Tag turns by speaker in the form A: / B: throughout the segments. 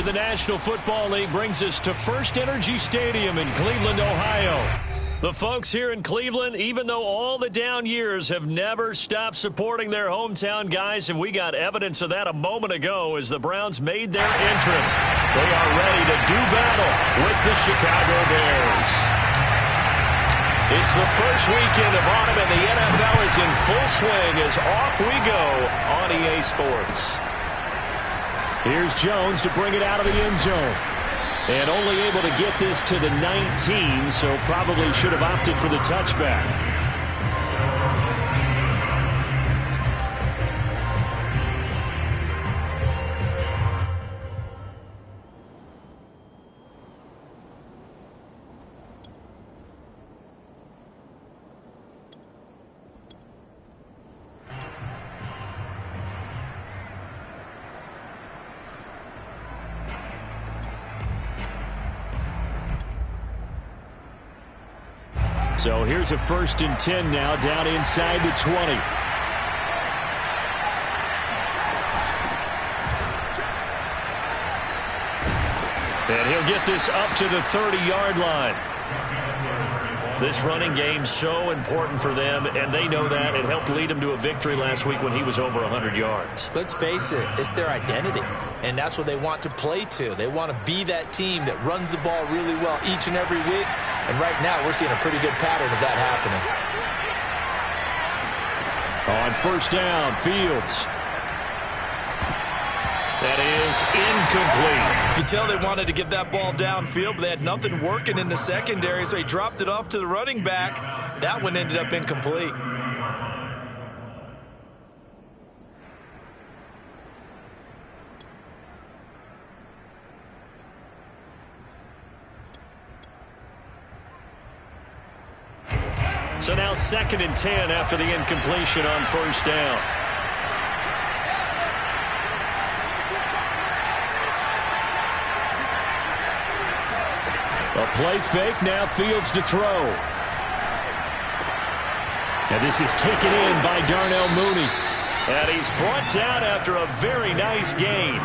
A: the National Football League brings us to First Energy Stadium in Cleveland, Ohio. The folks here in Cleveland, even though all the down years, have never stopped supporting their hometown guys, and we got evidence of that a moment ago as the Browns made their entrance. They are ready to do battle with the Chicago Bears. It's the first weekend of autumn, and the NFL is in full swing as off we go on EA Sports. Here's Jones to bring it out of the end zone. And only able to get this to the 19, so probably should have opted for the touchback. So here's a 1st and 10 now, down inside the 20. And he'll get this up to the 30-yard line. This running game so important for them, and they know that. It helped lead them to a victory last week when he was over 100 yards.
B: Let's face it, it's their identity, and that's what they want to play to. They want to be that team that runs the ball really well each and every week, and right now we're seeing a pretty good pattern of that happening.
A: On 1st down, Fields. That is incomplete.
B: You could tell they wanted to get that ball downfield, but they had nothing working in the secondary, so he dropped it off to the running back. That one ended up incomplete.
A: So now 2nd and 10 after the incompletion on 1st down. A play fake, now Fields to throw. And this is taken in by Darnell Mooney. And he's brought down after a very nice gain.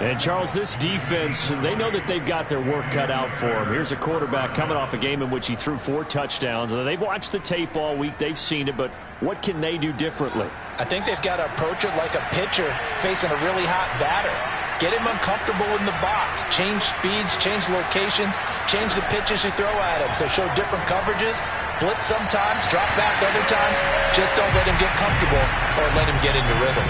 A: And, Charles, this defense, they know that they've got their work cut out for them. Here's a quarterback coming off a game in which he threw 4 touchdowns. They've watched the tape all week. They've seen it, but what can they do differently?
B: I think they've got to approach it like a pitcher facing a really hot batter. Get him uncomfortable in the box. Change speeds, change locations, change the pitches you throw at him. So show different coverages, blitz sometimes, drop back other times. Just don't let him get comfortable or let him get into rhythm.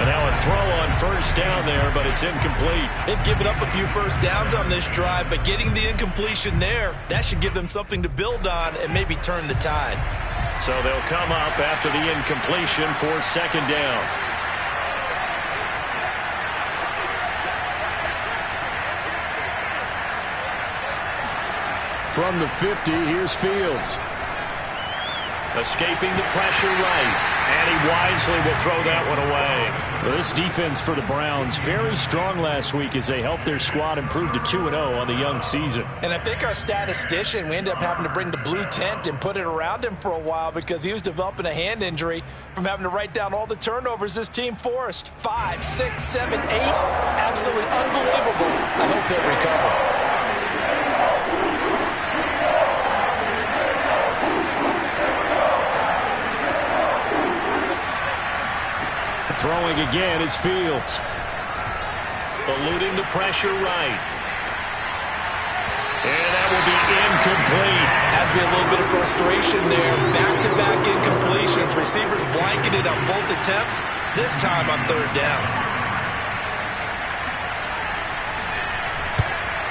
A: And now a throw on 1st down there, but it's incomplete.
B: They've given up a few 1st downs on this drive, but getting the incompletion there, that should give them something to build on and maybe turn the tide.
A: So they'll come up after the incompletion for 2nd down. From the 50, here's Fields. Escaping the pressure right. And he wisely will throw that one away. Well, this defense for the Browns, very strong last week as they helped their squad improve to 2-0 on the young season.
B: And I think our statistician, we ended up having to bring the blue tent and put it around him for a while because he was developing a hand injury from having to write down all the turnovers this team forced. 5, 6, 7, 8. Absolutely unbelievable. I hope he'll recover.
A: Throwing again is Fields. Eluding the pressure right. And that will be incomplete.
B: Has to be a little bit of frustration there. Back-to-back incompletions. Receivers blanketed on both attempts. This time on 3rd down.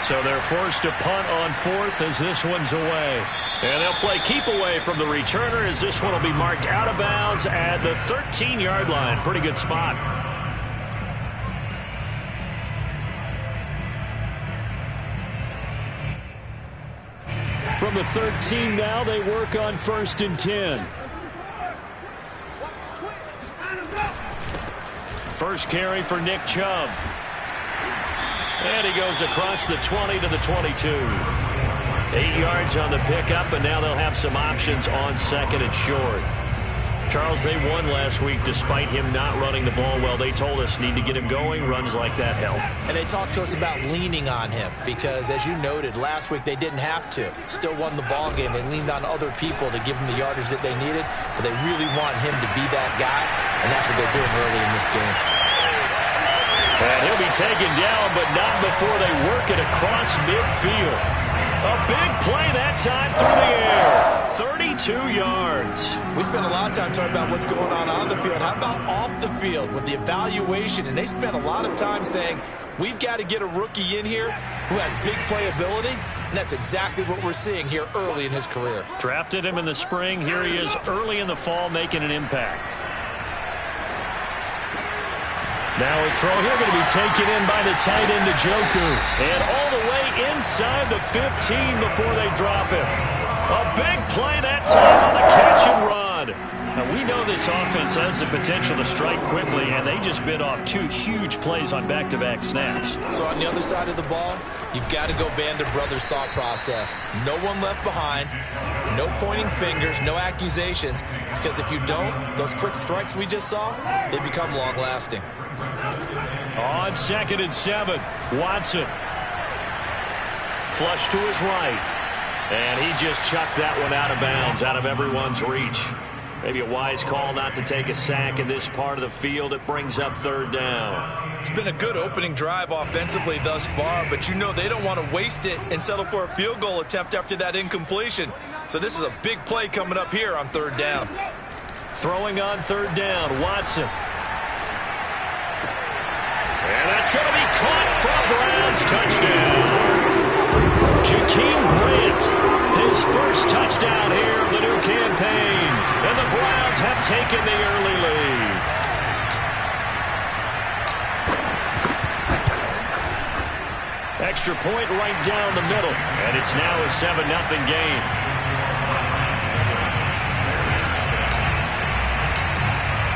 A: So they're forced to punt on 4th as this one's away. And they'll play keep away from the returner as this one will be marked out of bounds at the 13-yard line. Pretty good spot. From the 13 now, they work on 1st and 10. First carry for Nick Chubb. And he goes across the 20 to the 22. 8 yards on the pickup, and now they'll have some options on 2nd and short. Charles, they won last week despite him not running the ball well. They told us need to get him going. Runs like that help.
B: And they talked to us about leaning on him because, as you noted, last week they didn't have to. Still won the ball game. They leaned on other people to give them the yardage that they needed, but they really want him to be that guy, and that's what they're doing early in this game.
A: And he'll be taken down, but not before they work it across midfield. A big play that time through the air. 32 yards.
B: We spent a lot of time talking about what's going on the field. How about off the field with the evaluation? And they spent a lot of time saying, we've got to get a rookie in here who has big playability. And that's exactly what we're seeing here early in his career.
A: Drafted him in the spring. Here he is early in the fall making an impact. Now a throw here going to be taken in by the tight end, Njoku. And all the way inside the 15 before they drop him. A big play that time on the catch and run. Now we know this offense has the potential to strike quickly, and they just bit off 2 huge plays on back-to-back snaps.
B: So on the other side of the ball, you've got to go Band of Brothers thought process. No one left behind, no pointing fingers, no accusations, because if you don't, those quick strikes we just saw, they become long-lasting.
A: On 2nd and 7, Watson. Flush to his right. And he just chucked that one out of bounds, out of everyone's reach. Maybe a wise call not to take a sack in this part of the field. It brings up 3rd down.
B: It's been a good opening drive offensively thus far, but you know they don't want to waste it and settle for a field goal attempt after that incompletion. So this is a big play coming up here on 3rd down.
A: Throwing on 3rd down, Watson. And that's going to be caught for a Browns touchdown. Jakeem Grant, his first touchdown here of the new campaign. And the Browns have taken the early lead. Extra point right down the middle. And it's now a 7-0 game.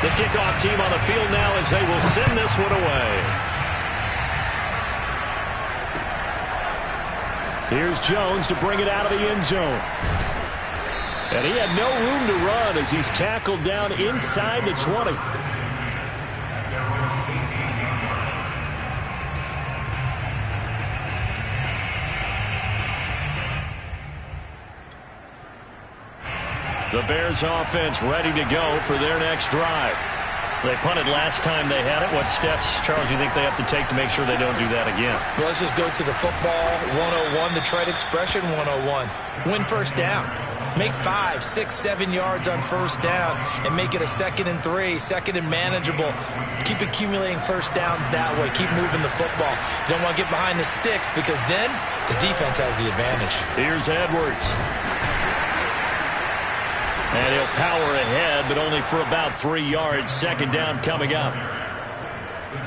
A: The kickoff team on the field now as they will send this one away. Here's Jones to bring it out of the end zone. And he had no room to run as he's tackled down inside the 20. The Bears offense ready to go for their next drive. They punted last time they had it. What steps, Charles, you think they have to take to make sure they don't do that again?
B: Well, let's just go to the football 101, the trade expression 101. Win first down. Make 5, 6, 7 yards on first down and make it a 2nd and 3, 2nd and manageable. Keep accumulating first downs that way. Keep moving the football. You don't want to get behind the sticks because then the defense has the advantage.
A: Here's Edwards. And he'll power ahead, but only for about 3 yards. 2nd down coming up.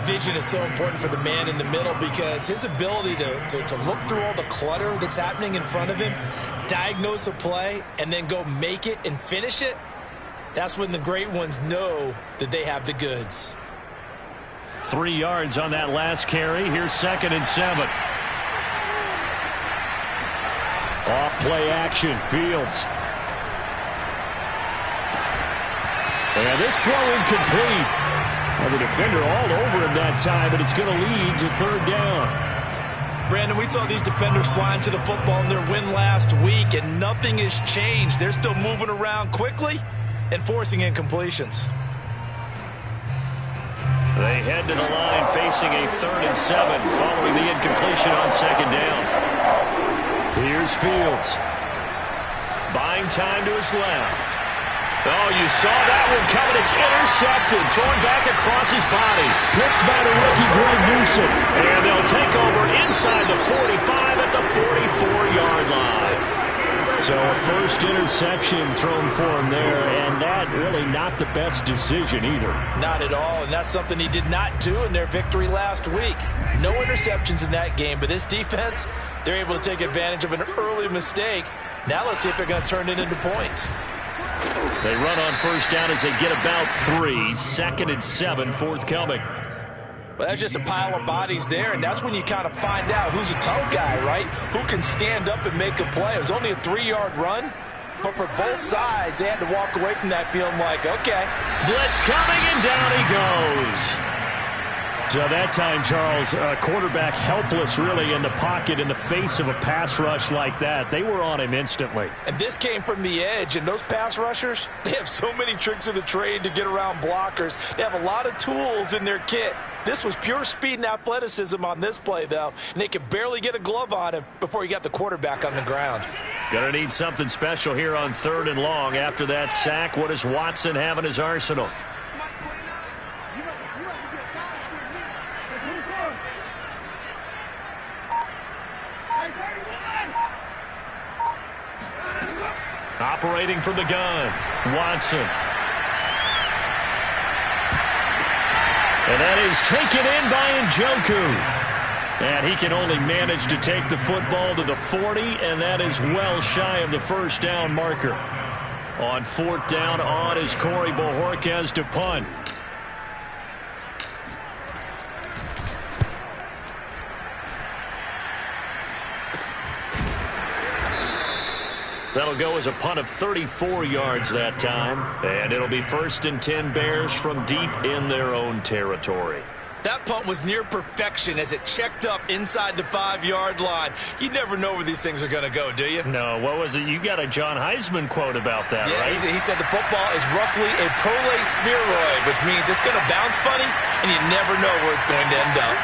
B: Vision is so important for the man in the middle because his ability to look through all the clutter that's happening in front of him, diagnose a play, and then go make it and finish it, that's when the great ones know that they have the goods.
A: 3 yards on that last carry. Here's 2nd and 7. Off play action, Fields. And this throw incomplete. And the defender all over him that time, but it's going to lead to 3rd down.
B: Brandon, we saw these defenders flying to the football in their win last week, and nothing has changed. They're still moving around quickly and forcing incompletions.
A: They head to the line facing a 3rd and 7 following the incompletion on 2nd down. Here's Fields. Buying time to his left. Oh, you saw that one coming. It's intercepted. Thrown back across his body. Picked by the rookie Greg Newsome. And they'll take over inside the 45 at the 44-yard line. So a first interception thrown for him there, and that really not the best decision either.
B: Not at all, and that's something he did not do in their victory last week. No interceptions in that game, but this defense, they're able to take advantage of an early mistake. Now let's see if they're going to turn it into points.
A: They run on first down as they get about 3. 2nd and 7 forthcoming.
B: Well, that's just a pile of bodies there, and that's when you kind of find out who's a tough guy, right? Who can stand up and make a play. It was only a 3-yard run, But for both sides, they had to walk away from that feeling like, okay.
A: Blitz coming, and down he goes. So that time, Charles, quarterback helpless really in the pocket in the face of a pass rush like that. They were on him instantly.
B: And this came from the edge, and those pass rushers, they have so many tricks of the trade to get around blockers. They have a lot of tools in their kit. This was pure speed and athleticism on this play, though, and they could barely get a glove on him before he got the quarterback on the ground.
A: Gonna need something special here on 3rd and long. After that sack, what does Watson have in his arsenal? Operating from the gun, Watson. And that is taken in by Njoku. And he can only manage to take the football to the 40, and that is well shy of the first down marker. On 4th down, on is Corey Bojorquez to punt. That'll go as a punt of 34 yards that time. And it'll be 1st and 10 Bears from deep in their own territory.
B: That punt was near perfection as it checked up inside the 5-yard line. You never know where these things are going to go, do you?
A: No, what was it? You got a John Heisman quote about that,
B: yeah,
A: right?
B: He said the football is roughly a prolate spheroid, which means it's going to bounce funny, and you never know where it's going to end up.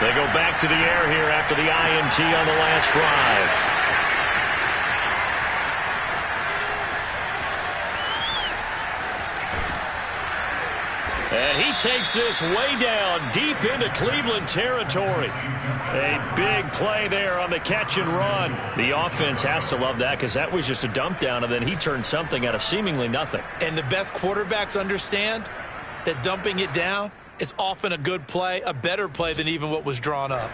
A: They go back to the air here after the INT on the last drive. And he takes this way down deep into Cleveland territory. A big play there on the catch and run. The offense has to love that because that was just a dump down, and then he turned something out of seemingly nothing.
B: And the best quarterbacks understand that dumping it down is often a good play, a better play than even what was drawn up.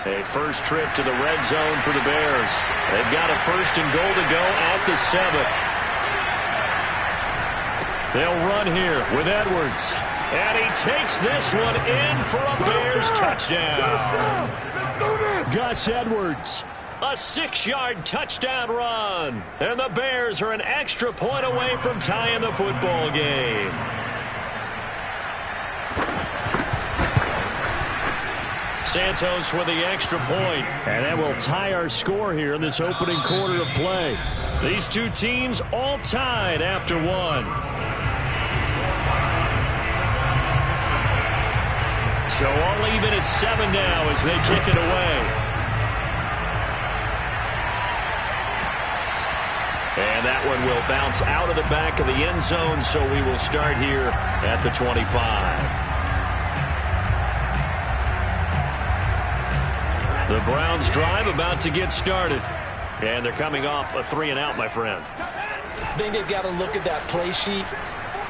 A: A first trip to the red zone for the Bears. They've got a 1st and goal to go at the 7. They'll run here with Edwards. And he takes this one in for a Bears touchdown. Gus Edwards, a 6-yard touchdown run. And the Bears are an extra point away from tying the football game. Santos with the extra point. And that will tie our score here in this opening quarter of play. These two teams all tied after 1. So all even at 7 now as they kick it away. And that one will bounce out of the back of the end zone, so we will start here at the 25. The Browns drive about to get started. And they're coming off a 3-and-out, my friend.
B: I think they've got to look at that play sheet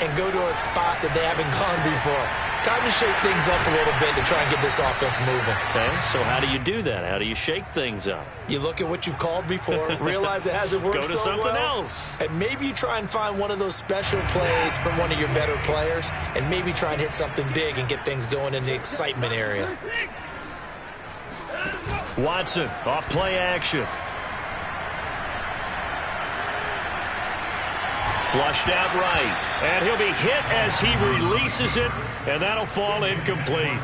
B: and go to a spot that they haven't gone before. Time to shake things up a little bit to try and get this offense moving.
A: Okay, so how do you do that? How do you shake things up?
B: You look at what you've called before, realize it hasn't worked so well.
A: Go to something else.
B: And maybe you try and find one of those special plays from one of your better players, and maybe try and hit something big and get things going in the excitement area.
A: Watson, off play action. Flushed out right. And he'll be hit as he releases it, and that'll fall incomplete.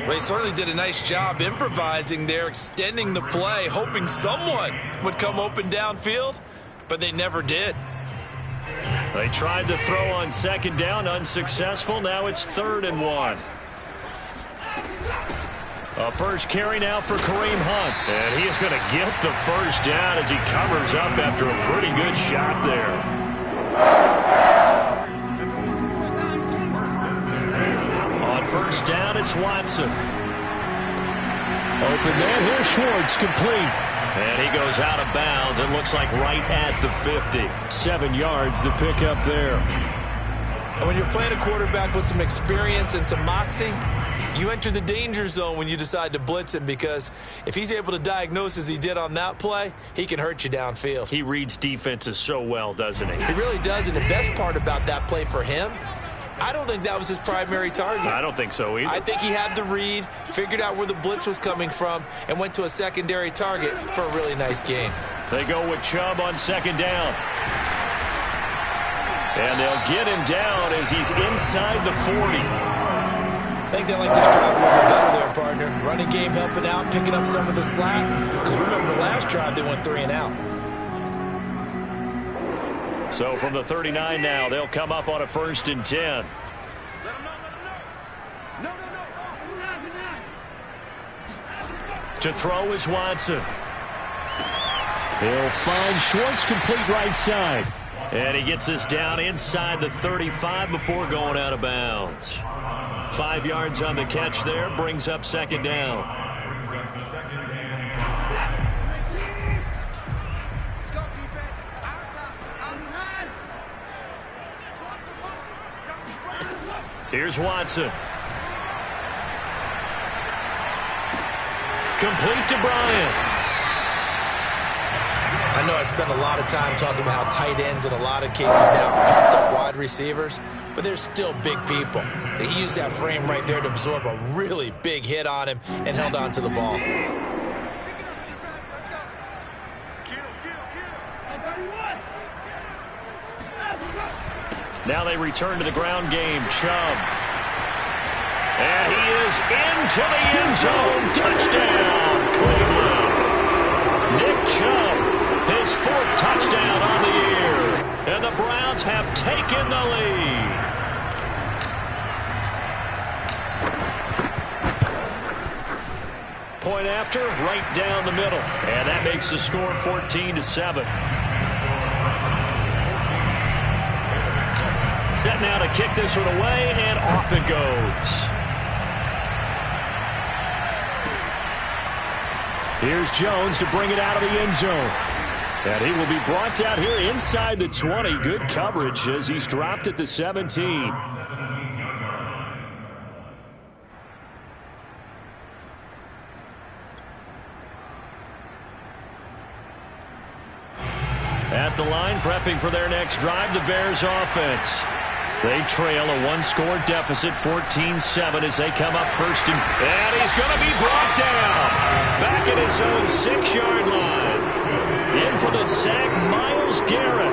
B: Well, he certainly did a nice job improvising there, extending the play, hoping someone would come open downfield, but they never did.
A: They tried to throw on 2nd down, unsuccessful. Now it's 3rd and 1. A first carry now for Kareem Hunt. And he is going to get the first down as he covers up after a pretty good shot there. On 1st down, it's Watson. Open there. Here's Schwartz, complete. And he goes out of bounds. It looks like right at the 50. 7 yards, the pickup there.
B: And when you're playing a quarterback with some experience and some moxie, you enter the danger zone when you decide to blitz him, because if he's able to diagnose as he did on that play, he can hurt you downfield.
A: He reads defenses so well, doesn't he?
B: He really does, and the best part about that play for him I don't think that was his primary target.
A: I don't think so either.
B: I think he had the read, figured out where the blitz was coming from, and went to a secondary target for a really nice gain.
A: They go with Chubb on second down. And they'll get him down as he's inside the 40.
B: I think they like this drive a little bit better there, partner. Running game helping out, picking up some of the slack. Because remember the last drive, they went 3 and out.
A: So from the 39 now, they'll come up on a 1st and 10. To throw is Watson. He'll find Schwartz complete right side. And he gets us down inside the 35 before going out of bounds. 5 yards on the catch there, brings up second down. Here's Watson. Complete to Bryant.
B: I know I spent a lot of time talking about how tight ends in a lot of cases now pumped up wide receivers, but they're still big people. He used that frame right there to absorb a really big hit on him and held on to the ball.
A: Now they return to the ground game. Chubb. And he is into the end zone. Touchdown, Cleveland. Nick Chubb, his 4th touchdown on the year. And the Browns have taken the lead. Point after, right down the middle. And that makes the score 14-7. Set now to kick this one away, and off it goes. Here's Jones to bring it out of the end zone. And he will be brought down here inside the 20. Good coverage as he's dropped at the 17. At the line, prepping for their next drive, the Bears offense. They trail a 1-score deficit, 14-7, as they come up first. And he's going to be brought down. Back at his own 6-yard line. In for the sack, Myles Garrett.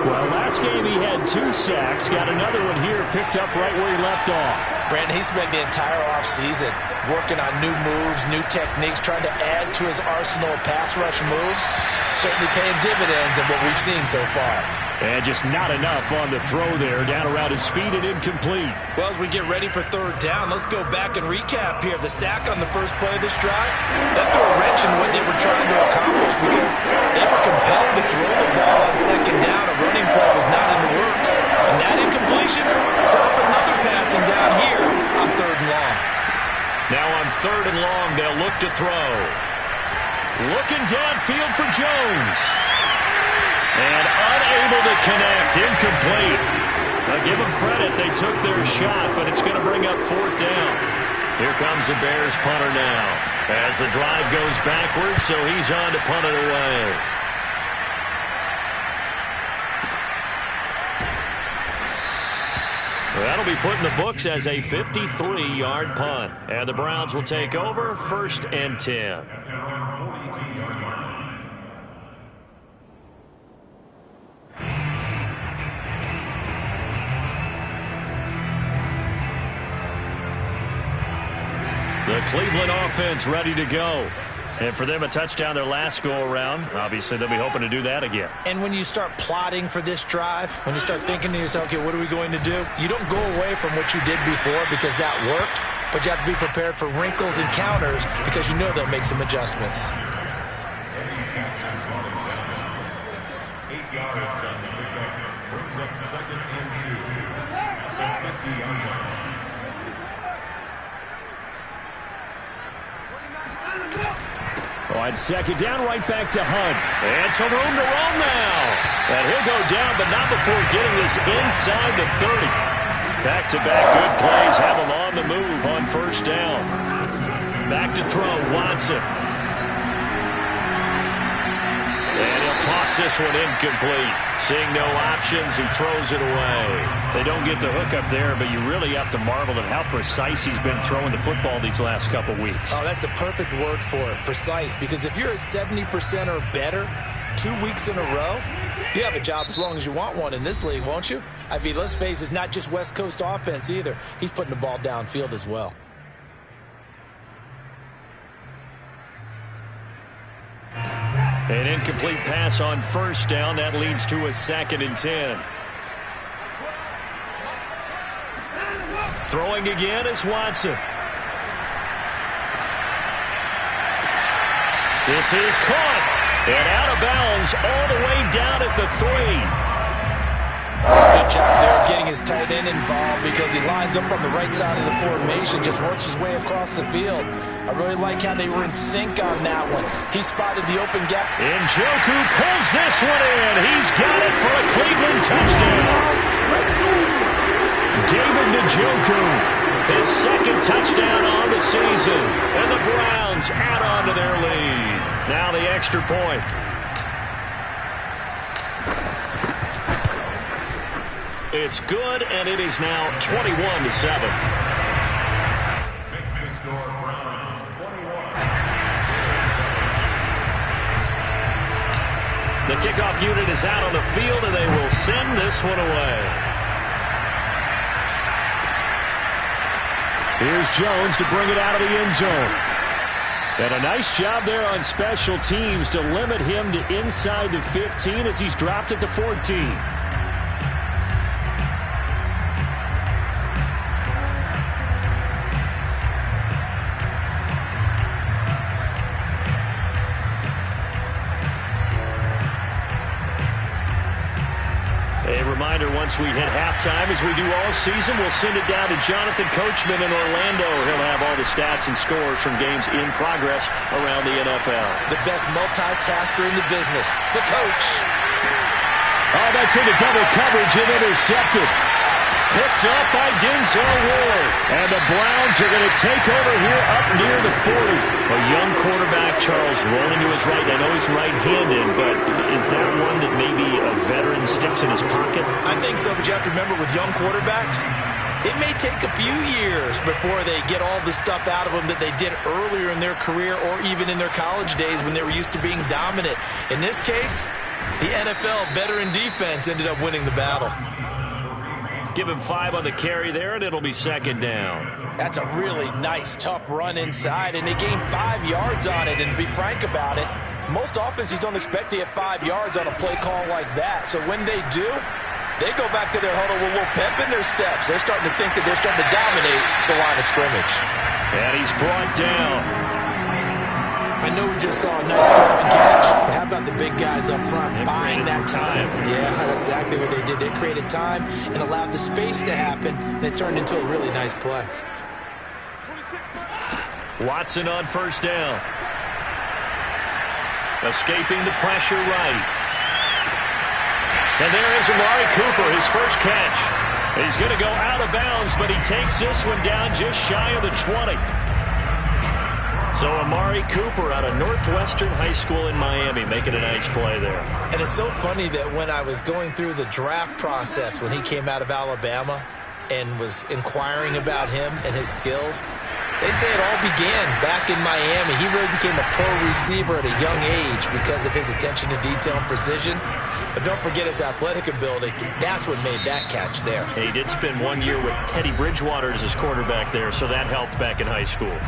A: Well, last game he had 2 sacks. Got another one here picked up right where he left off.
B: Brandon, he spent the entire offseason working on new moves, new techniques, trying to add to his arsenal of pass rush moves. Certainly paying dividends in what we've seen so far.
A: And just not enough on the throw there. Down around his feet and incomplete.
B: Well, as we get ready for 3rd down, let's go back and recap here. The sack on the first play of this drive, that threw a wrench in what they were trying to accomplish because they were compelled to throw the ball on 2nd down. A running play was not in the works. And that incompletion set up another passing down here on 3rd and long.
A: Now on 3rd and long, they'll look to throw. Looking downfield for Jones. And unable to connect, incomplete. Now give them credit, they took their shot, but it's going to bring up 4th down. Here comes the Bears punter now. As the drive goes backwards, so he's on to punt it away. That'll be put in the books as a 53-yard punt. And the Browns will take over 1st and 10. The Cleveland offense ready to go. And for them, a touchdown their last go-around. Obviously, they'll be hoping to do that again.
B: And when you start plotting for this drive, when you start thinking to yourself, okay, what are we going to do? You don't go away from what you did before because that worked, but you have to be prepared for wrinkles and counters because you know they'll make some adjustments.
C: 8 yards on the pickup. Brings up 2nd and 2. At the 50-yard line.
A: On 2nd down, right back to Hunt. And some room to roam now. And he'll go down, but not before getting this inside the 30. Back-to-back good plays have him on the move on 1st down. Back to throw, Watson. And he'll toss this one incomplete. Seeing no options, he throws it away. They don't get the hook up there, but you really have to marvel at how precise he's been throwing the football these last couple weeks.
B: Oh, that's the perfect word for it, precise, because if you're at 70% or better 2 weeks in a row, you have a job as long as you want one in this league, won't you? I mean, let's face it, it's not just West Coast offense either. He's putting the ball downfield as well.
A: An incomplete pass on first down. That leads to a 2nd and 10. Throwing again is Watson. This is caught. And out of bounds all the way down at the 3.
B: Good job there getting his tight end involved because he lines up on the right side of the formation, just works his way across the field. I really like how they were in sync on that one. He spotted the open gap.
A: Njoku pulls this one in. He's got it for a Cleveland touchdown. David Njoku, his 2nd touchdown on the season. And the Browns add on to their lead. Now the extra point. It's good, and it is now 21-7.
C: Makes the score Browns 21.
A: The kickoff unit is out on the field, and they will send this one away. Here's Jones to bring it out of the end zone. And a nice job there on special teams to limit him to inside the 15 as he's dropped it to 14. Once we hit halftime, as we do all season, we'll send it down to Jonathan Coachman in Orlando. He'll have all the stats and scores from games in progress around the NFL.
B: The best multitasker in the business, the coach.
A: Oh, that's into double coverage and intercepted. Picked up by Denzel Ward. And the Browns are going to take over here up near the 40. A young quarterback, Charles, rolling to his right. I know he's right-handed, but is that one that maybe a veteran sticks in his pocket?
B: I think so, but you have to remember with young quarterbacks, it may take a few years before they get all the stuff out of them that they did earlier in their career or even in their college days when they were used to being dominant. In this case, the NFL veteran defense ended up winning the battle.
A: Give him 5 on the carry there, and it'll be 2nd down.
B: That's a really nice, tough run inside, and they gained 5 yards on it. And to be frank about it, most offenses don't expect to get 5 yards on a play call like that. So when they do, they go back to their huddle with a little pep in their steps. They're starting to think that they're starting to dominate the line of scrimmage.
A: And he's brought down.
B: I know we just saw a nice throw and catch, but how about the big guys up front buying that time? Yeah, that's exactly what they did. They created time and allowed the space to happen, and it turned into a really nice play.
A: Watson on first down. Escaping the pressure right. And there is Amari Cooper, his first catch. He's going to go out of bounds, but he takes this one down just shy of the 20. So Amari Cooper out of Northwestern High School in Miami making a nice play there.
B: And it's so funny that when I was going through the draft process when he came out of Alabama and was inquiring about him and his skills, they say it all began back in Miami. He really became a pro receiver at a young age because of his attention to detail and precision. But don't forget his athletic ability. That's what made that catch there.
A: He did spend 1 year with Teddy Bridgewater as his quarterback there, so that helped back in high school.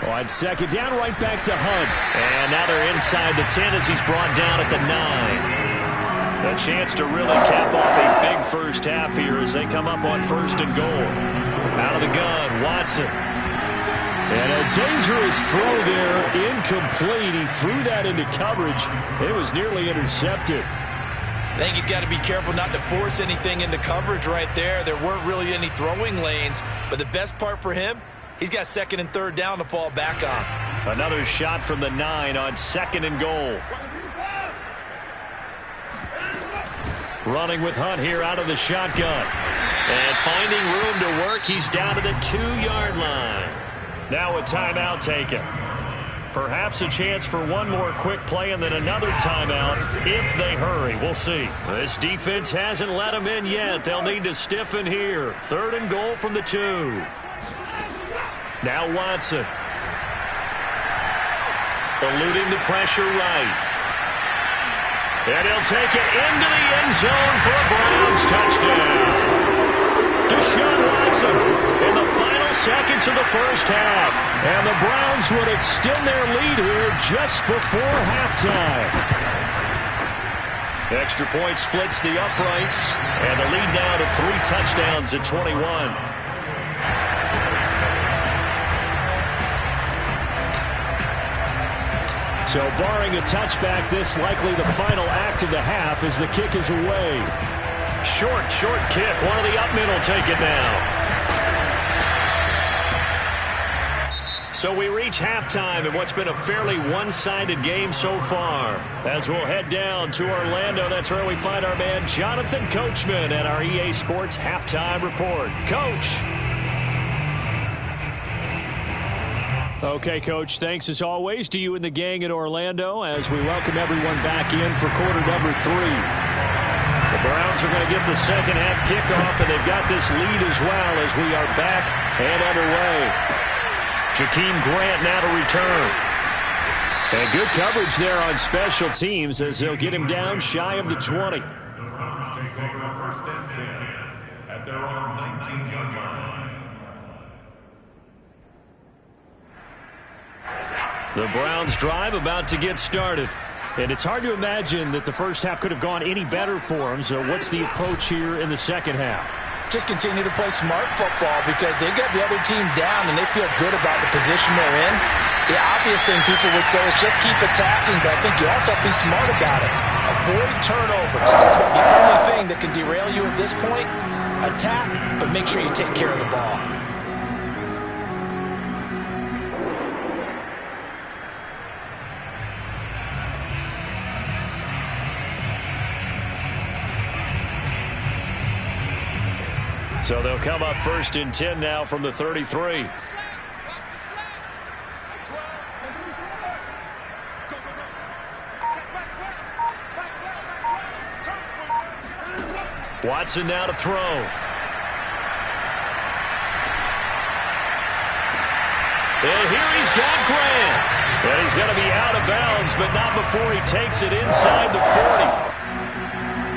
A: On 2nd down, right back to Hunt. And now they're inside the 10 as he's brought down at the 9. A chance to really cap off a big first half here as they come up on 1st and goal. Out of the gun, Watson. And a dangerous throw there, incomplete. He threw that into coverage. It was nearly intercepted.
B: I think he's got to be careful not to force anything into coverage right there. There weren't really any throwing lanes, but the best part for him, he's got 2nd and 3rd down to fall back on.
A: Another shot from the 9 on 2nd and goal. Running with Hunt here out of the shotgun. And finding room to work, he's down to the 2-yard line. Now a timeout taken. Perhaps a chance for one more quick play and then another timeout if they hurry. We'll see. This defense hasn't let them in yet. They'll need to stiffen here. 3rd and goal from the 2. Now Watson. Eluding the pressure right. And he'll take it into the end zone for a Browns touchdown. Deshaun Watson in the final seconds of the first half. And the Browns would extend their lead here just before halftime. Extra point splits the uprights. And the lead now to 3 touchdowns at 21. So barring a touchback, this likely the final act of the half as the kick is away. Short kick. One of the up men will take it now. So we reach halftime in what's been a fairly one-sided game so far. As we'll head down to Orlando, that's where we find our man Jonathan Coachman at our EA Sports Halftime Report. Coach. Okay, Coach, thanks as always to you and the gang in Orlando as we welcome everyone back in for quarter number 3. The Browns are going to get the second half kickoff, and they've got this lead as well as we are back and underway. Jakeem Grant now to return. And good coverage there on special teams as they'll get him down shy of the 20.
C: The Browns take over 1st and 10 at their own 19-yard line.
A: The Browns drive about to get started. And it's hard to imagine that the first half could have gone any better for them. So what's the approach here in the second half?
B: Just continue to play smart football because they got the other team down and they feel good about the position they're in. The obvious thing people would say is just keep attacking, but I think you also have to be smart about it. Avoid turnovers. That's about the only thing that can derail you at this point. Attack, but make sure you take care of the ball.
A: So they'll come up 1st and 10 now from the 33. Watson now to throw. And here he's got Grant. And he's going to be out of bounds, but not before he takes it inside the 40.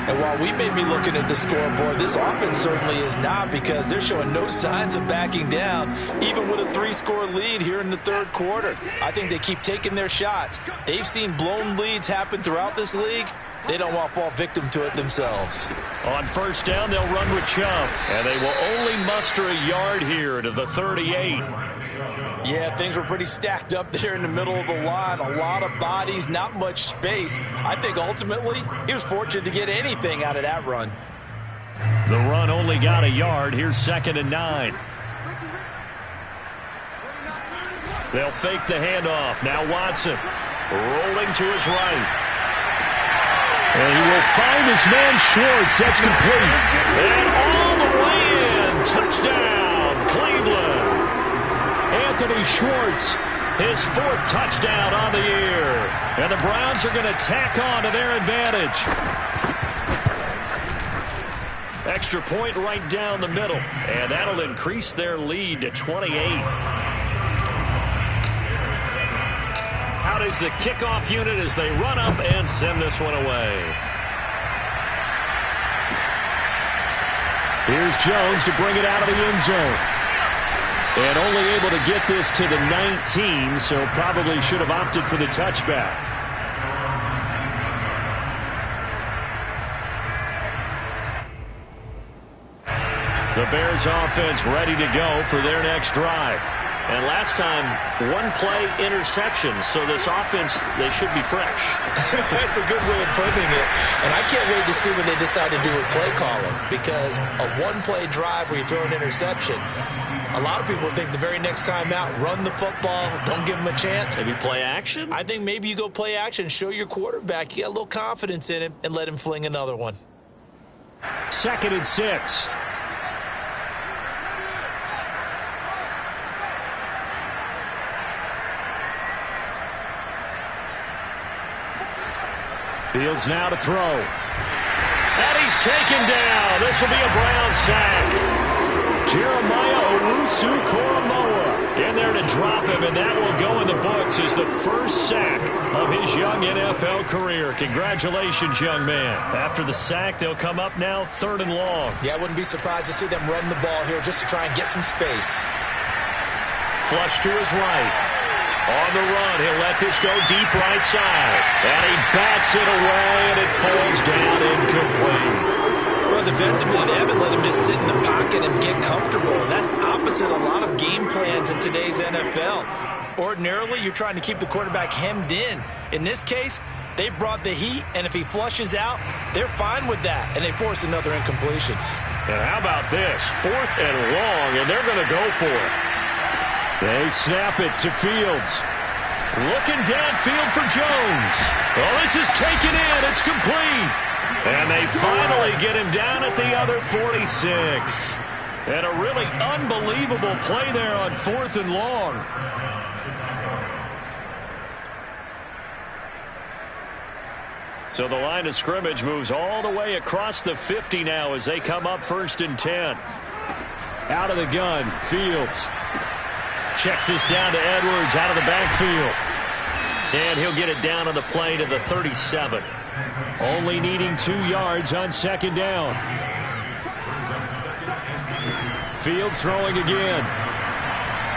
B: And while we may be looking at the scoreboard, this offense certainly is not because they're showing no signs of backing down, even with a 3-score lead here in the 3rd quarter. I think they keep taking their shots. They've seen blown leads happen throughout this league. They don't want to fall victim to it themselves.
A: On 1st down, they'll run with Chubb. And they will only muster a yard here to the 38.
B: Yeah, things were pretty stacked up there in the middle of the line. A lot of bodies, not much space. I think ultimately he was fortunate to get anything out of that run.
A: The run only got a yard. Here's 2nd and 9. They'll fake the handoff. Now Watson rolling to his right. And he will find his man Schwartz. That's complete. And all the way in. Touchdown, Cleveland. Anthony Schwartz, his 4th touchdown on the year. And the Browns are going to tack on to their advantage. Extra point right down the middle. And that'll increase their lead to 28. Out is the kickoff unit as they run up and send this one away. Here's Jones to bring it out of the end zone. And only able to get this to the 19, so probably should have opted for the touchback. The Bears offense ready to go for their next drive. And last time, 1-play interception, so this offense, they should be fresh.
B: That's a good way of putting it. And I can't wait to see what they decide to do with play calling, because a 1-play drive where you throw an interception, a lot of people think the very next time out, run the football, don't give them a chance.
A: Maybe play action?
B: I think maybe you go play action, show your quarterback, you got a little confidence in him, and let him fling another one.
A: 2nd and 6. Fields now to throw. And he's taken down. This will be a Brown sack. Jeremiah Owusu-Koramoah in there to drop him, and that will go in the books as the first sack of his young NFL career. Congratulations, young man. After the sack, they'll come up now 3rd and long.
B: Yeah, I wouldn't be surprised to see them run the ball here just to try and get some space.
A: Flush to his right. On the run, he'll let this go deep right side. And he bats it away, and it falls down incomplete.
B: Well, defensively, they haven't let him just sit in the pocket and get comfortable. And that's opposite a lot of game plans in today's NFL. Ordinarily, you're trying to keep the quarterback hemmed in. In this case, they brought the heat, and if he flushes out, they're fine with that. And they force another incompletion.
A: And how about this? 4th and long, and they're going to go for it. They snap it to Fields. Looking downfield for Jones. Oh, this is taken in. It's complete. And they finally get him down at the other 46. And a really unbelievable play there on 4th and long. So the line of scrimmage moves all the way across the 50 now as they come up 1st and 10. Out of the gun, Fields. Checks this down to Edwards out of the backfield. And he'll get it down on the play to the 37. Only needing 2 yards on 2nd down. Fields throwing again.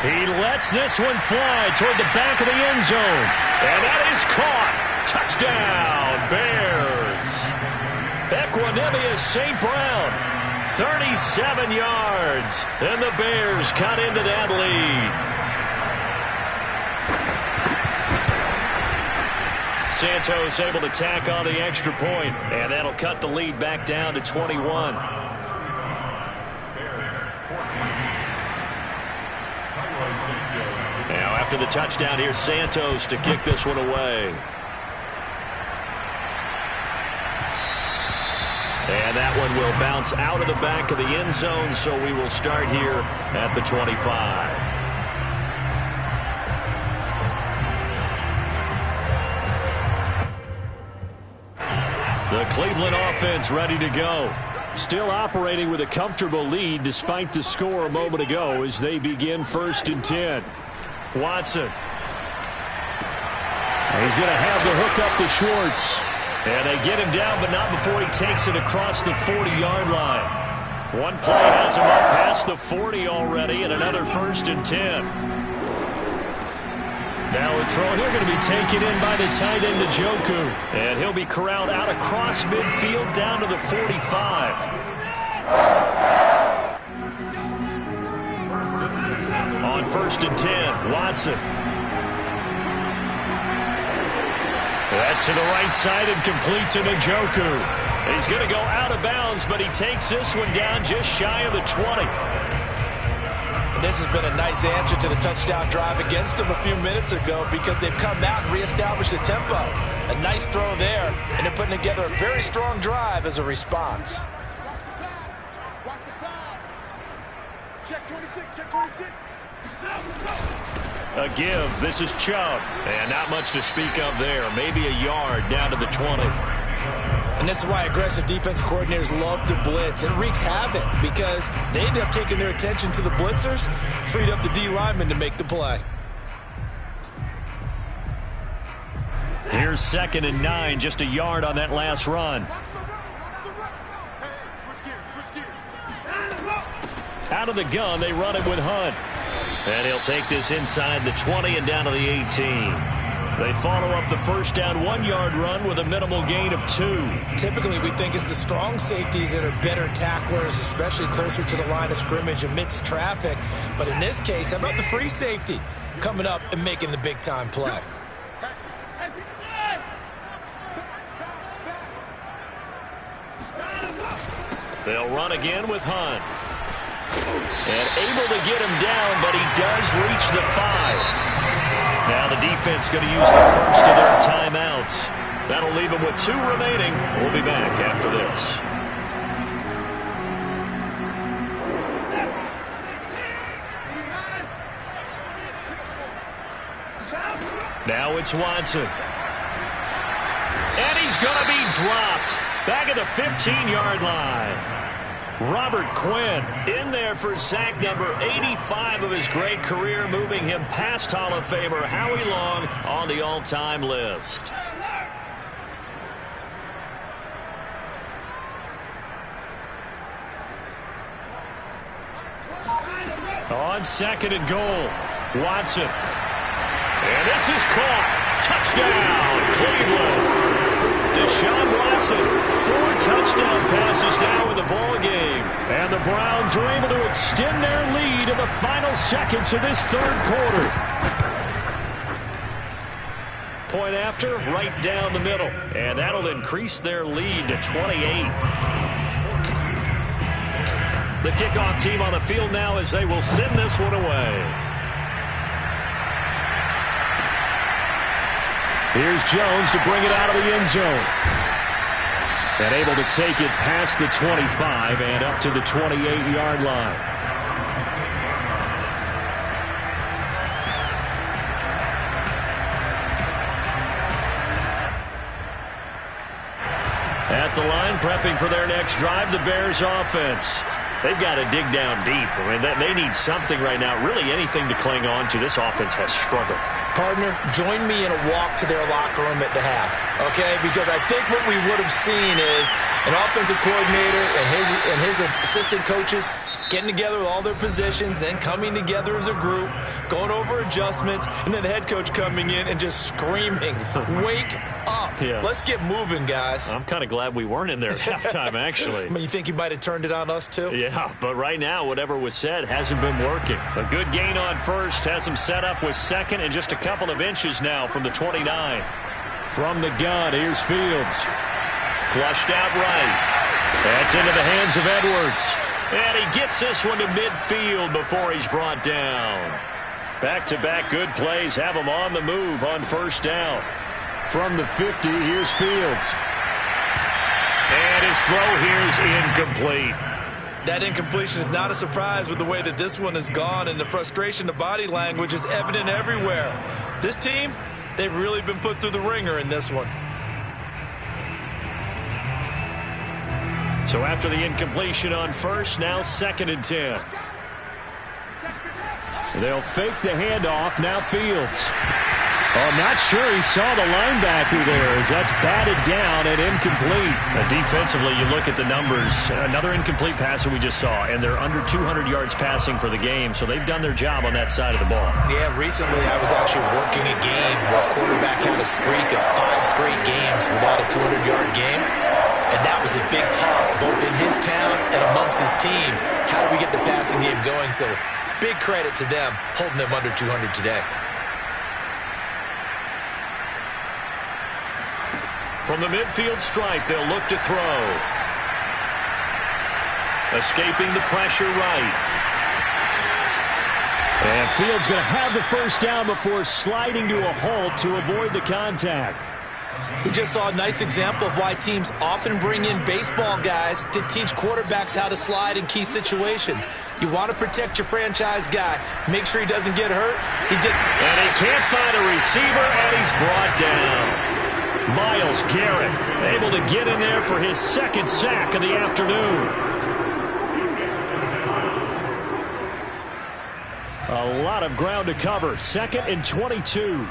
A: He lets this one fly toward the back of the end zone. And that is caught. Touchdown, Bears. Equanimeous St. Brown. 37 yards. And the Bears cut into that lead. Santos able to tack on the extra point, and that'll cut the lead back down to 21. Now after the touchdown, here's Santos to kick this one away. And that one will bounce out of the back of the end zone, so we will start here at the 25. The Cleveland offense ready to go. Still operating with a comfortable lead despite the score a moment ago as they begin 1st and 10. Watson. He's going to have the hook up to Schwartz. And they get him down, but not before he takes it across the 40-yard line. One play has him up past the 40 already, and another 1st and 10. Now a throw here going to be taken in by the tight end Njoku. And he'll be corralled out across midfield down to the 45. On 1st and 10, Watson. That's to the right side and complete to Njoku. He's going to go out of bounds, but he takes this one down just shy of the 20.
B: This has been a nice answer to the touchdown drive against them a few minutes ago because they've come out and reestablished the tempo. A nice throw there, and they're putting together a very strong drive as a response.
C: Check 26, check 26.
A: A give. This is Chubb. And not much to speak of there. Maybe a yard down to the 20.
B: And this is why aggressive defense coordinators love to blitz. It wreaks havoc because they end up taking their attention to the blitzers, freed up the D lineman to make the play.
A: Here's 2nd and 9, just a yard on that last run. Out of the gun, they run it with Hunt. And he'll take this inside the 20 and down to the 18. They follow up the first down 1-yard run with a minimal gain of 2.
B: Typically, we think it's the strong safeties that are better tacklers, especially closer to the line of scrimmage amidst traffic. But in this case, how about the free safety coming up and making the big-time play?
A: They'll run again with Hunt. And able to get him down, but he does reach the 5. Now the defense going to use the first of their timeouts. That'll leave him with 2 remaining. We'll be back after this. Now it's Watson. And he's going to be dropped. Back at the 15-yard line. Robert Quinn in there for sack number 85 of his great career, moving him past Hall of Famer Howie Long on the all-time list. On 2nd and goal, Watson. And this is caught. Touchdown, Cleveland. Deshaun Watson, 4 touchdown passes now in the ball game. And the Browns are able to extend their lead in the final seconds of this third quarter. Point after, right down the middle. And that'll increase their lead to 28. The kickoff team on the field now as they will send this one away. Here's Jones to bring it out of the end zone. And able to take it past the 25 and up to the 28-yard line. At the line, prepping for their next drive, the Bears offense. They've got to dig down deep. I mean, they need something right now, really anything to cling on to. This offense has struggled.
B: Partner, join me in a walk to their locker room at the half, okay? Because I think what we would have seen is an offensive coordinator and his assistant coaches getting together with all their positions, then coming together as a group, going over adjustments, and then the head coach coming in and just screaming, wake up. Yeah. Let's get moving, guys.
A: I'm kind of glad we weren't in there at halftime, actually.
B: I mean, you think you might have turned it on us, too?
A: Yeah, but right now, whatever was said hasn't been working. A good gain on first has him set up with second and just a couple of inches now from the 29. From the gun, here's Fields. Flushed out right. That's into the hands of Edwards. And he gets this one to midfield before he's brought down. Back-to-back good plays have him on the move on first down. From the 50, here's Fields. And his throw here's incomplete.
B: That incompletion is not a surprise with the way that this one has gone, and the frustration, the body language is evident everywhere. This team, they've really been put through the ringer in this one.
A: So after the incompletion on first, now 2nd and 10. They'll fake the handoff, now Fields. Oh, not sure he saw the linebacker there as that's batted down and incomplete. Defensively, you look at the numbers. Another incomplete passer we just saw, and they're under 200 yards passing for the game, so they've done their job on that side of the ball.
B: Yeah, recently I was actually working a game where a quarterback had a streak of 5 straight games without a 200-yard game, and that was a big talk both in his town and amongst his team. How do we get the passing game going? So big credit to them holding them under 200 today.
A: From the midfield stripe, they'll look to throw. Escaping the pressure right. And Fields going to have the first down before sliding to a halt to avoid the contact.
B: We just saw a nice example of why teams often bring in baseball guys to teach quarterbacks how to slide in key situations. You want to protect your franchise guy. Make sure he doesn't get hurt. He did.
A: And he can't find a receiver, and he's brought down. Myles Garrett able to get in there for his 2nd sack of the afternoon. A lot of ground to cover. 2nd and 22.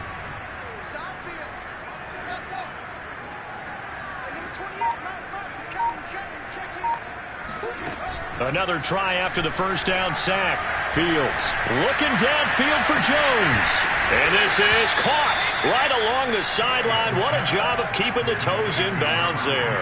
A: Another try after the first down sack. Fields looking downfield for Jones. And this is caught right along the sideline. What a job of keeping the toes in bounds there.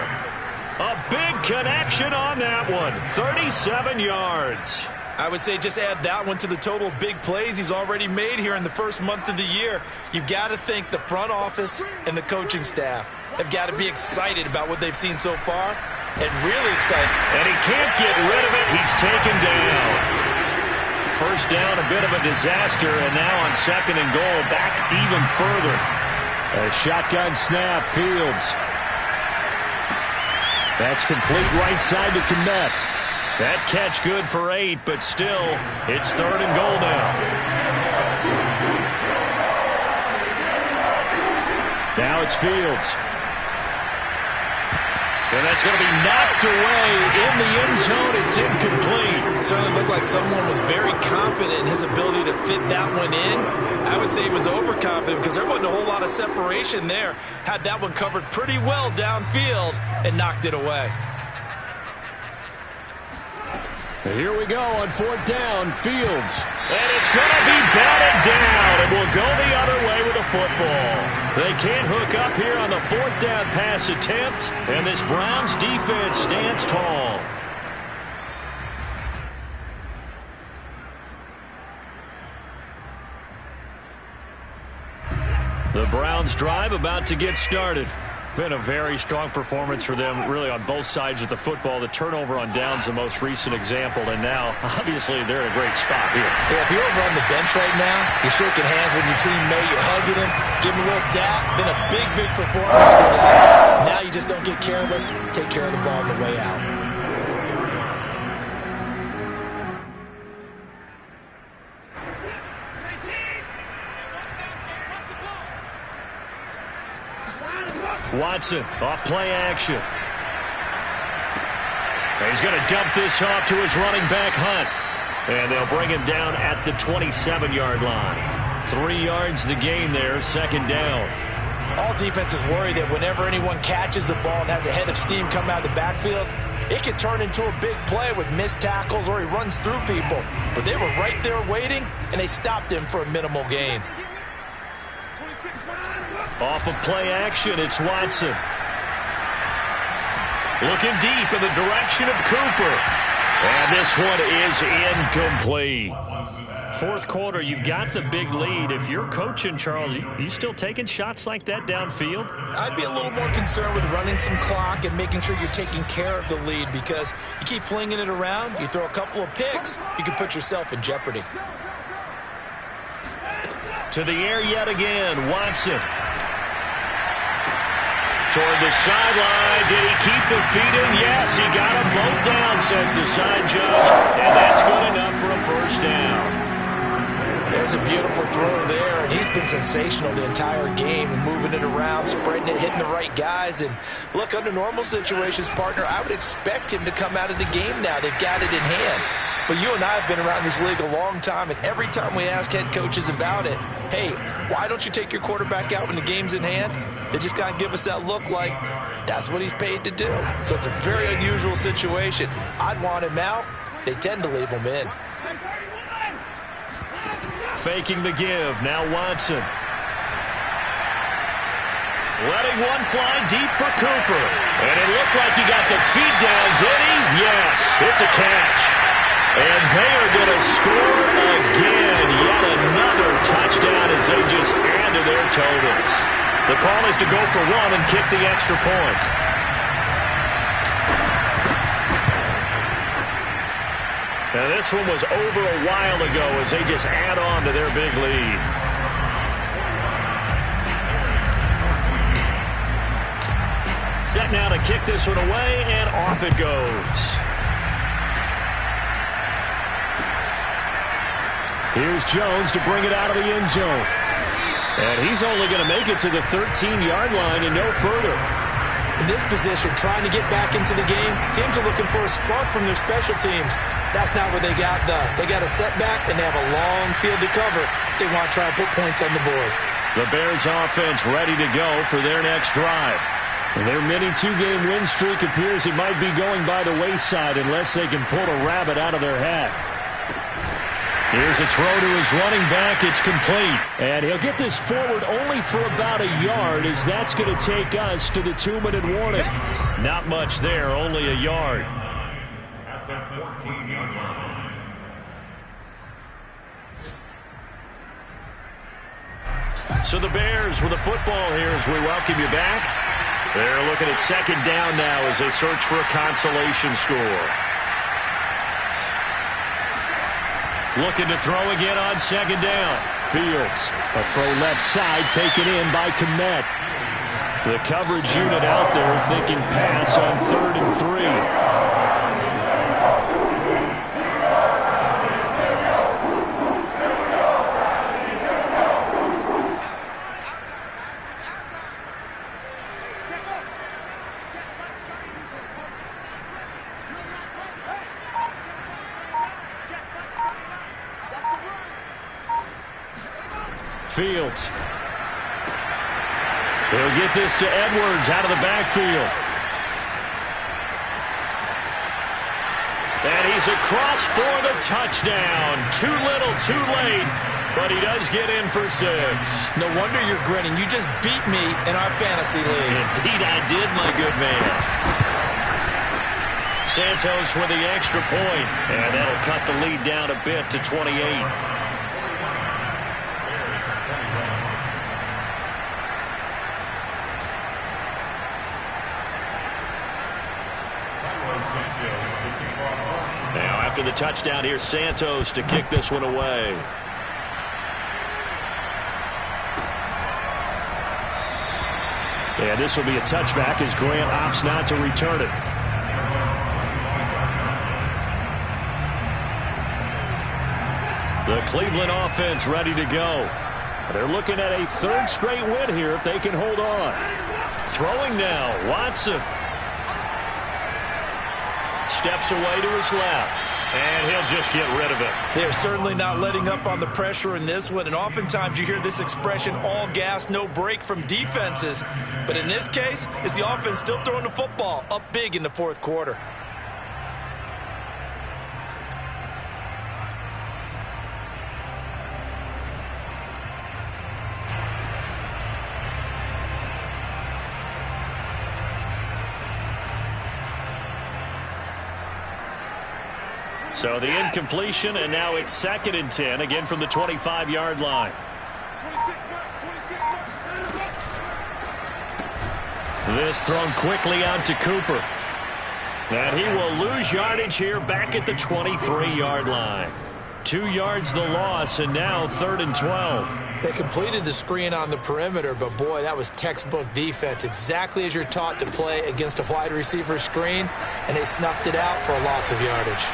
A: A big connection on that one. 37 yards.
B: I would say just add that one to the total big plays he's already made here in the first month of the year. You've got to think the front office and the coaching staff have got to be excited about what they've seen so far, and really excited.
A: And he can't get rid of it. He's taken down. First down, a bit of a disaster, and now on 2nd and goal, back even further. A shotgun snap, Fields. That's complete right side to Kmet. That catch good for 8, but still, it's 3rd and goal now. Now it's Fields. And that's going to be knocked away in the end zone. It's incomplete.
B: Certainly looked like someone was very confident in his ability to fit that one in. I would say he was overconfident because there wasn't a whole lot of separation there. Had that one covered pretty well downfield and knocked it away.
A: Here we go on fourth down, Fields. And it's going to be batted down, and we'll go the other way with the football. They can't hook up here on the fourth down pass attempt, and this Browns defense stands tall. The Browns drive about to get started. Been a very strong performance for them, really, on both sides of the football. The turnover on downs, the most recent example, and now, obviously, they're in a great spot here.
B: Yeah, if you're over on the bench right now, you're shaking hands with your teammate, you're hugging him, giving him a little dap. Been a big, big performance for them. Now you just don't get careless. Take care of the ball on the way out.
A: Watson off play action. He's going to dump this off to his running back, Hunt. And they'll bring him down at the 27-yard line. 3 yards the gain there, second down.
B: All defenses worry that whenever anyone catches the ball and has a head of steam come out of the backfield, it could turn into a big play with missed tackles or he runs through people. But they were right there waiting, and they stopped him for a minimal gain.
A: Off of play action, it's Watson. Looking deep in the direction of Cooper. And this one is incomplete. Fourth quarter, you've got the big lead. If you're coaching, Charles, you still taking shots like that downfield?
B: I'd be a little more concerned with running some clock and making sure you're taking care of the lead, because you keep flinging it around, you throw a couple of picks, you can put yourself in jeopardy.
A: To the air yet again, Watson. Toward the sideline. Did he keep the feet in? Yes, he got them both down, says the side judge. And that's good enough for a first down.
B: There's a beautiful throw there, and he's been sensational the entire game, moving it around, spreading it, hitting the right guys. And look, under normal situations, partner, I would expect him to come out of the game now. They've got it in hand. But you and I have been around this league a long time, and every time we ask head coaches about it, hey, why don't you take your quarterback out when the game's in hand? They just kind of give us that look like that's what he's paid to do. So it's a very unusual situation. I'd want him out. They tend to leave him in.
A: Faking the give. Now Watson. Letting one fly deep for Cooper. And it looked like he got the feet down, did he? Yes, it's a catch. And they are going to score again. Yet another touchdown as they just add to their totals. The call is to go for one and kick the extra point. Now this one was over a while ago as they just add on to their big lead. Set now to kick this one away, and off it goes. Here's Jones to bring it out of the end zone. And he's only going to make it to the 13-yard line and no further.
B: In this position, trying to get back into the game, teams are looking for a spark from their special teams. That's not what they got, though. They got a setback, and they have a long field to cover if they want to try and put points on the board.
A: The Bears offense ready to go for their next drive. And their mini two-game win streak appears it might be going by the wayside unless they can pull a rabbit out of their hat. Here's a throw to his running back. It's complete. And he'll get this forward only for about a yard, as that's going to take us to the 2-minute warning. Not much there, only a yard.
C: At the 14-yard line.
A: So the Bears with the football here as we welcome you back. They're looking at second down now as they search for a consolation score. Looking to throw again on second down. Fields, a throw left side taken in by Kmet. The coverage unit out there thinking pass on 3rd and 3. Fields. He'll get this to Edwards out of the backfield. And he's across for the touchdown. Too little, too late, but he does get in for 6.
B: No wonder you're grinning. You just beat me in our fantasy league.
A: Indeed I did, my good man. Santos with the extra point, and that'll cut the lead down a bit to 28. Now after the touchdown, here's Santos to kick this one away. And this will be a touchback as Grant opts not to return it. The Cleveland offense ready to go. They're looking at a 3rd straight win here if they can hold on. Throwing now, Watson. Steps away to his left, and he'll just get rid of it.
B: They're certainly not letting up on the pressure in this one, and oftentimes you hear this expression, all gas, no break from defenses. But in this case, it's the offense still throwing the football up big in the 4th quarter.
A: So the incompletion, and now it's 2nd and 10, again from the 25-yard line. This thrown quickly out to Cooper. And he will lose yardage here back at the 23-yard line. 2 yards the loss, and now 3rd and 12.
B: They completed the screen on the perimeter, but boy, that was textbook defense. Exactly as you're taught to play against a wide receiver screen, and they snuffed it out for a loss of yardage.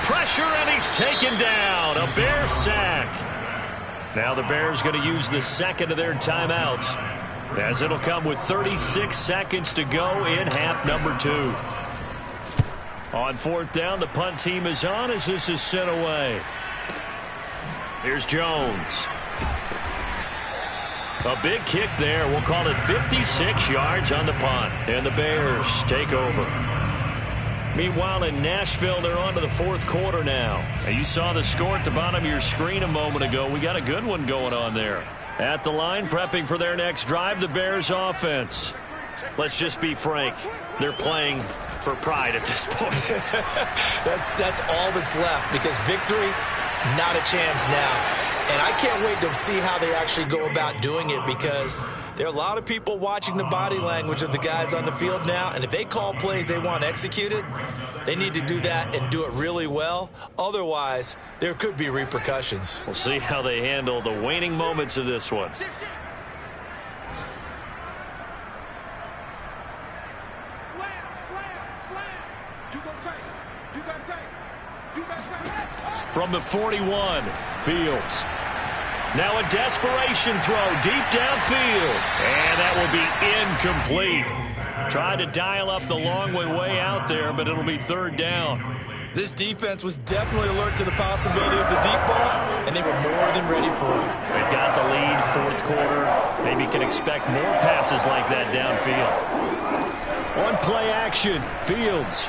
A: Pressure, and he's taken down. A Bear sack. Now the Bears going to use the 2nd of their timeouts, as it'll come with 36 seconds to go in half number 2. On 4th down, the punt team is on as this is sent away. Here's Jones. A big kick there. We'll call it 56 yards on the punt. And the Bears take over. Meanwhile, in Nashville, they're on to the 4th quarter now. And you saw the score at the bottom of your screen a moment ago. We got a good one going on there. At the line, prepping for their next drive, the Bears offense. Let's just be frank. They're playing for pride at this point.
B: That's all that's left, because victory, not a chance now. And I can't wait to see how they actually go about doing it, because there are a lot of people watching the body language of the guys on the field now, and if they call plays they want executed, they need to do that and do it really well. Otherwise, there could be repercussions.
A: We'll see how they handle the waning moments of this one. From the 41, Fields. Now a desperation throw deep downfield. And that will be incomplete. Tried to dial up the long way out there, but it'll be 3rd down.
B: This defense was definitely alert to the possibility of the deep ball, and they were more than ready for it.
A: They've got the lead, 4th quarter. Maybe can expect more passes like that downfield. On play action, Fields.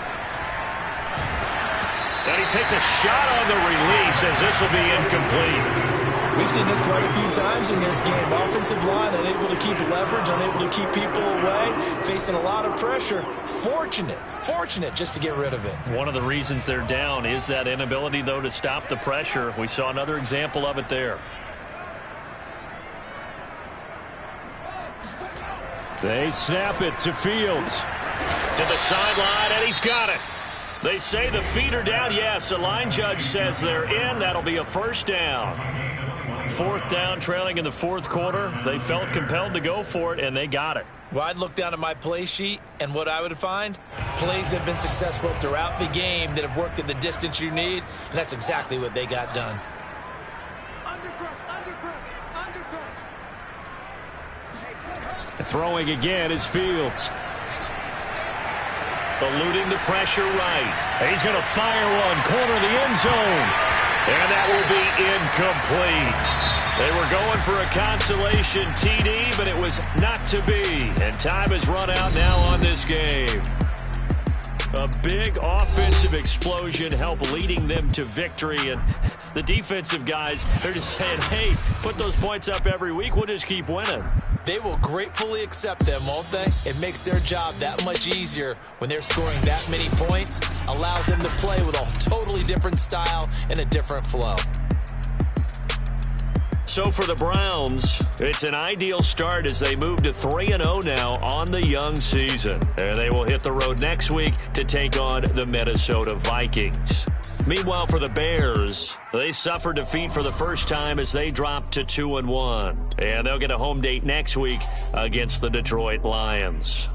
A: And he takes a shot on the release as this will be incomplete.
B: We've seen this quite a few times in this game. Offensive line unable to keep leverage, unable to keep people away, facing a lot of pressure. Fortunate just to get rid of it.
A: One of the reasons they're down is that inability, though, to stop the pressure. We saw another example of it there. They snap it to Fields. To the sideline, and he's got it. They say the feet are down. Yes, the line judge says they're in. That'll be a 1st down. 4th down, trailing in the 4th quarter. They felt compelled to go for it, and they got it.
B: Well, I'd look down at my play sheet, and what I would find, plays have been successful throughout the game that have worked at the distance you need, and that's exactly what they got done.
A: Throwing again is Fields. Eluding the pressure right. He's going to fire one, corner of the end zone. And that will be incomplete. They were going for a consolation TD, but it was not to be. And time has run out now on this game. A big offensive explosion helped leading them to victory. And the defensive guys, they're just saying, hey, put those points up every week. We'll just keep winning.
B: They will gratefully accept them, won't they? It makes their job that much easier when they're scoring that many points. Allows them to play with a totally different style and a different flow.
A: So for the Browns, it's an ideal start as they move to 3-0 now on the young season. And they will hit the road next week to take on the Minnesota Vikings. Meanwhile, for the Bears, they suffered defeat for the first time as they dropped to 2-1. And they'll get a home date next week against the Detroit Lions.